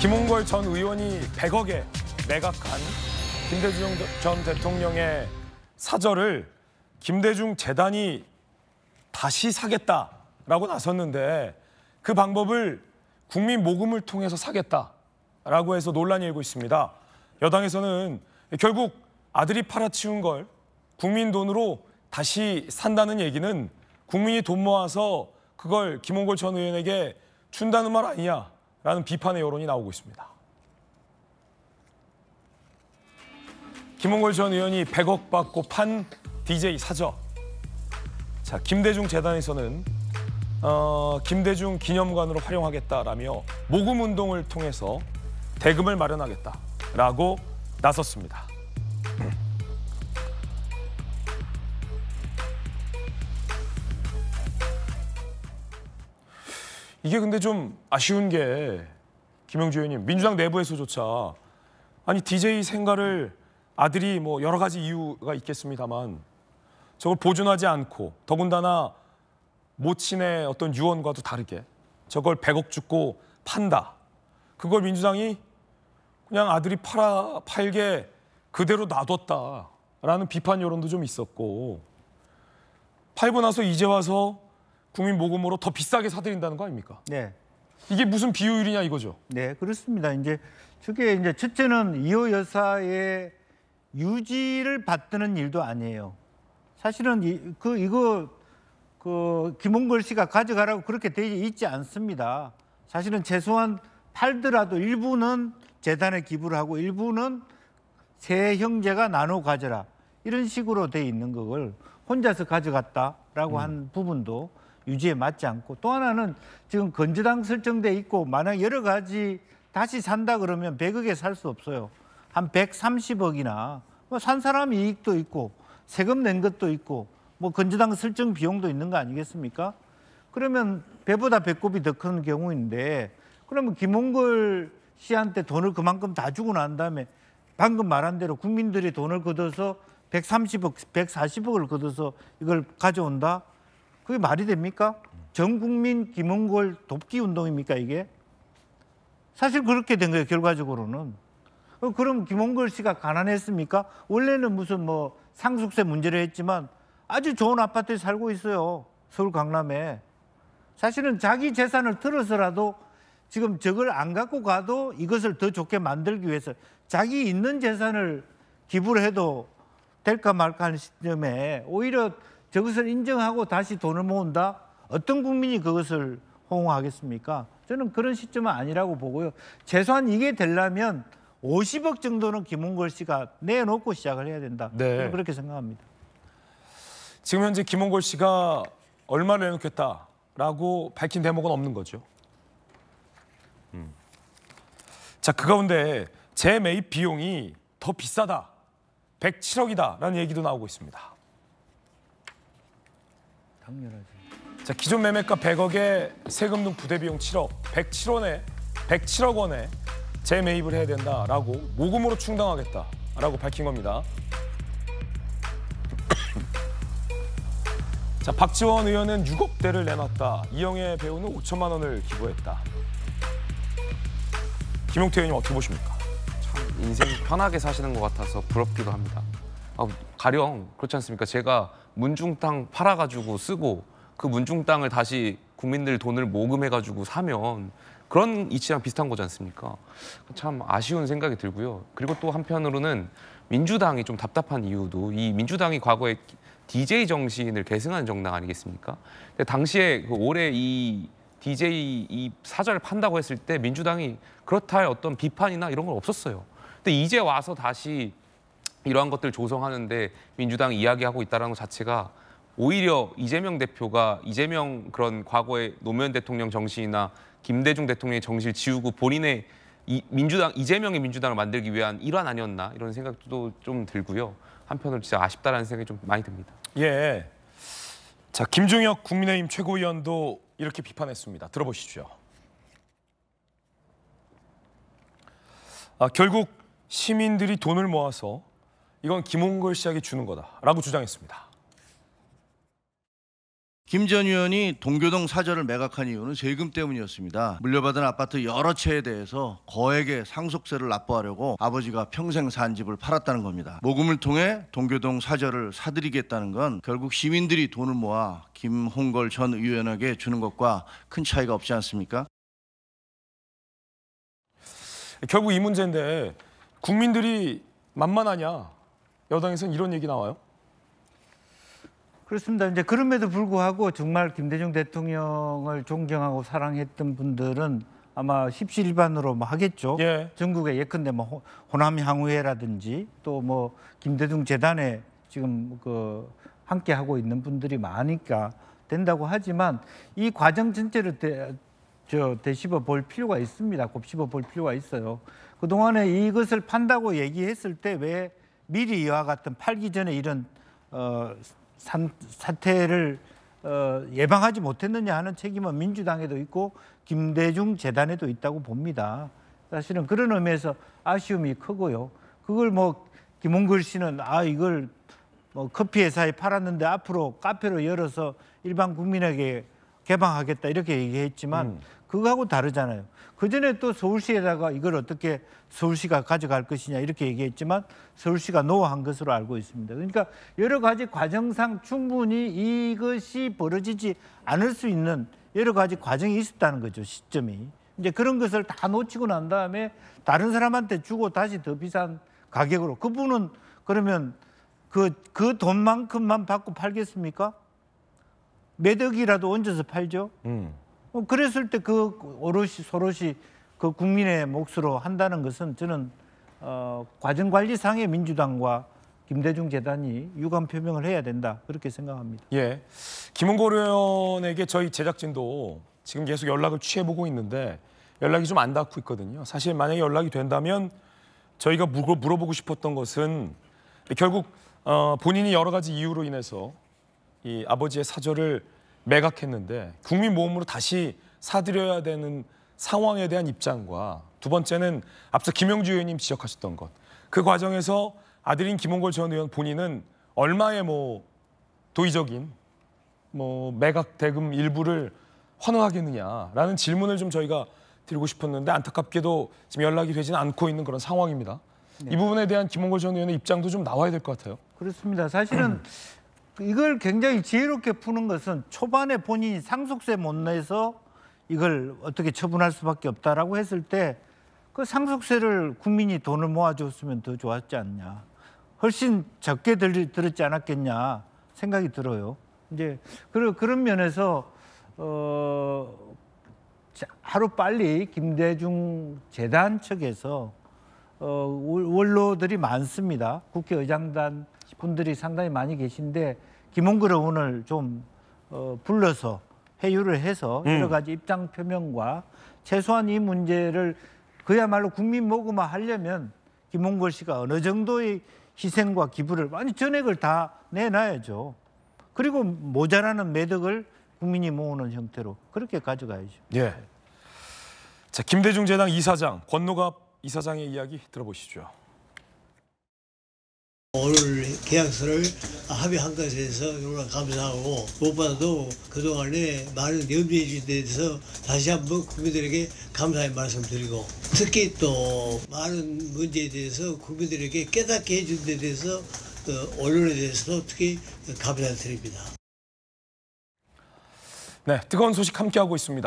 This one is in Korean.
김홍걸 전 의원이 100억에 매각한 김대중 전 대통령의 사저를 김대중 재단이 다시 사겠다라고 나섰는데 그 방법을 국민 모금을 통해서 사겠다라고 해서 논란이 일고 있습니다. 여당에서는 결국 아들이 팔아치운 걸 국민 돈으로 다시 산다는 얘기는 국민이 돈 모아서 그걸 김홍걸 전 의원에게 준다는 말 아니냐라는 비판의 여론이 나오고 있습니다. 김홍걸 전 의원이 100억 받고 판 DJ 사저. 자, 김대중 재단에서는 김대중 기념관으로 활용하겠다라며 모금 운동을 통해서 대금을 마련하겠다라고 나섰습니다. 이게 근데 좀 아쉬운 게 김영주 의원님, 민주당 내부에서조차 아니 DJ 생가를 아들이 뭐 여러 가지 이유가 있겠습니다만 저걸 보존하지 않고 더군다나 모친의 어떤 유언과도 다르게 저걸 100억 주고 판다. 그걸 민주당이 그냥 아들이 팔게 그대로 놔뒀다라는 비판 여론도 좀 있었고 팔고 나서 이제 와서 국민 모금으로 더 비싸게 사드린다는 거 아닙니까? 네. 이게 무슨 비효율이냐 이거죠? 네, 그렇습니다. 저게 첫째는 이호 여사의 유지를 받드는 일도 아니에요. 사실은 김홍걸 씨가 가져가라고 그렇게 돼 있지 않습니다. 사실은 최소한 팔더라도 일부는 재단에 기부를 하고 일부는 세 형제가 나눠 가져라. 이런 식으로 돼 있는 걸 혼자서 가져갔다라고 한 부분도 유지에 맞지 않고, 또 하나는 지금 건저당 설정돼 있고 만약 여러 가지 다시 산다 그러면 100억에 살 수 없어요. 한 130억이나 산 사람 이익도 있고 세금 낸 것도 있고 뭐 건저당 설정 비용도 있는 거 아니겠습니까? 그러면 배보다 배꼽이 더 큰 경우인데, 그러면 김홍걸 씨한테 돈을 그만큼 다 주고 난 다음에 방금 말한 대로 국민들이 돈을 걷어서 130억, 140억을 걷어서 이걸 가져온다? 그게 말이 됩니까? 전 국민 김홍걸 돕기 운동입니까 이게? 사실 그렇게 된 거예요, 결과적으로는. 그럼 김홍걸 씨가 가난했습니까? 원래는 무슨 뭐 상속세 문제를 했지만 아주 좋은 아파트에 살고 있어요, 서울 강남에. 사실은 자기 재산을 들어서라도 지금 저걸 안 갖고 가도 이것을 더 좋게 만들기 위해서 자기 있는 재산을 기부를 해도 될까 말까 하는 시점에 오히려 저것을 인정하고 다시 돈을 모은다? 어떤 국민이 그것을 호응하겠습니까? 저는 그런 시점은 아니라고 보고요. 최소한 이게 되려면 50억 정도는 김홍걸 씨가 내놓고 시작을 해야 된다. 네. 저는 그렇게 생각합니다. 지금 현재 김홍걸 씨가 얼마를 내놓겠다라고 밝힌 대목은 없는 거죠. 자, 그 가운데 재매입 비용이 더 비싸다, 107억이다라는 얘기도 나오고 있습니다. 당연하죠. 자, 기존 매매가 100억에 세금 등 부대 비용 7억, 107억 원에 재매입을 해야 된다라고 모금으로 충당하겠다라고 밝힌 겁니다. 자, 박지원 의원은 6억대를 내놨다. 이영애 배우는 5천만 원을 기부했다. 김용태 의원님 어떻게 보십니까? 참 인생 편하게 사시는 것 같아서 부럽기도 합니다. 가령 그렇지 않습니까? 제가 문중 땅 팔아가지고 쓰고 그 문중 땅을 다시 국민들 돈을 모금해가지고 사면 그런 이치랑 비슷한 거지 않습니까? 참 아쉬운 생각이 들고요. 그리고 또 한편으로는 민주당이 좀 답답한 이유도 이 민주당이 과거에 DJ 정신을 계승한 정당 아니겠습니까? 근데 당시에 올해 이 DJ 이 사저를 판다고 했을 때 민주당이 그렇다 할 어떤 비판이나 이런 건 없었어요. 근데 이제 와서 다시 이러한 것들 조성하는데 민주당이 이야기하고 있다는 것 자체가 오히려 이재명 대표가 이재명 그런 과거의 노무현 대통령 정신이나 김대중 대통령의 정신을 지우고 본인의 이재명의 민주당을 만들기 위한 일환 아니었나 이런 생각도 좀 들고요. 한편으로 진짜 아쉽다라는 생각이 좀 많이 듭니다. 예. 자, 김종혁 국민의힘 최고위원도 이렇게 비판했습니다. 들어보시죠. 결국 시민들이 돈을 모아서 이건 김홍걸 씨에게 주는 거다라고 주장했습니다. 김 전 의원이 동교동 사저를 매각한 이유는 세금 때문이었습니다. 물려받은 아파트 여러 채에 대해서 거액의 상속세를 납부하려고 아버지가 평생 산 집을 팔았다는 겁니다. 모금을 통해 동교동 사저를 사들이겠다는 건 결국 시민들이 돈을 모아 김홍걸 전 의원에게 주는 것과 큰 차이가 없지 않습니까? 결국 이 문제인데 국민들이 만만하냐? 여당에서는 이런 얘기 나와요. 그렇습니다. 이제 그럼에도 불구하고 정말 김대중 대통령을 존경하고 사랑했던 분들은 아마 십시일반으로 뭐 하겠죠. 예. 전국에 예컨대 뭐 호남 향후회라든지 또 뭐 김대중 재단에 지금 그 함께 하고 있는 분들이 많으니까 된다고 하지만 이 과정 전체를 되씹어 볼 필요가 있습니다. 곱씹어 볼 필요가 있어요. 그 동안에 이것을 판다고 얘기했을 때 왜 미리 이와 같은 팔기 전에 이런 사태를 예방하지 못했느냐 하는 책임은 민주당에도 있고 김대중 재단에도 있다고 봅니다. 사실은 그런 의미에서 아쉬움이 크고요. 그걸 뭐 김홍걸 씨는 이걸 뭐 커피 회사에 팔았는데 앞으로 카페로 열어서 일반 국민에게 개방하겠다 이렇게 얘기했지만 그거하고 다르잖아요. 그전에 또 서울시에다가 이걸 어떻게 서울시가 가져갈 것이냐 이렇게 얘기했지만 서울시가 노한 것으로 알고 있습니다. 그러니까 여러 가지 과정상 충분히 이것이 벌어지지 않을 수 있는 여러 가지 과정이 있었다는 거죠. 시점이. 이제 그런 것을 다 놓치고 난 다음에 다른 사람한테 주고 다시 더 비싼 가격으로 그분은 그러면 그 돈만큼만 받고 팔겠습니까? 몇 억이라도 얹어서 팔죠. 그랬을 때 그 소롯이 그 국민의 몫으로 한다는 것은 저는 과정관리상의 민주당과 김대중 재단이 유감 표명을 해야 된다 그렇게 생각합니다. 예, 김홍걸 의원에게 저희 제작진도 지금 계속 연락을 취해보고 있는데 연락이 좀 안 닿고 있거든요. 사실 만약에 연락이 된다면 저희가 물어보고 싶었던 것은 결국 본인이 여러 가지 이유로 인해서 이 아버지의 사저를 매각했는데 국민 모금으로 다시 사들여야 되는 상황에 대한 입장과 두 번째는 앞서 김영주 의원님 지적하셨던 것. 그 과정에서 아들인 김홍걸 전 의원 본인은 얼마의 뭐 도의적인 뭐 매각 대금 일부를 환원하겠느냐라는 질문을 좀 저희가 드리고 싶었는데 안타깝게도 지금 연락이 되지는 않고 있는 그런 상황입니다. 이 부분에 대한 김홍걸 전 의원의 입장도 좀 나와야 될 것 같아요. 그렇습니다. 사실은 이걸 굉장히 지혜롭게 푸는 것은 초반에 본인이 상속세 못 내서 이걸 어떻게 처분할 수밖에 없다라고 했을 때 그 상속세를 국민이 돈을 모아줬으면 더 좋았지 않냐. 훨씬 적게 들었지 않았겠냐 생각이 들어요. 이제 그런 면에서 하루 빨리 김대중 재단 측에서 원로들이 많습니다. 국회의장단 분들이 상당히 많이 계신데 김홍걸 의원을 좀 불러서 회유를 해서 여러 가지 입장 표명과 최소한 이 문제를 그야말로 국민 모금화 하려면 김홍걸 씨가 어느 정도의 희생과 기부를 많이 전액을 다 내놔야죠. 그리고 모자라는 매덕을 국민이 모으는 형태로 그렇게 가져가야죠. 예. 자, 김대중 재단 이사장 권노갑 이사장의 이야기 들어보시죠. 오늘 계약서를 합의한 것에 대해서 너무나 감사하고 무엇보다도 그동안에 많은 염려해 주신 데 대해서 다시 한번 국민들에게 감사의 말씀드리고 특히 또 많은 문제에 대해서 국민들에게 깨닫게 해준 데 대해서 언론에 대해서도 특히 감사드립니다. 네, 뜨거운 소식 함께하고 있습니다.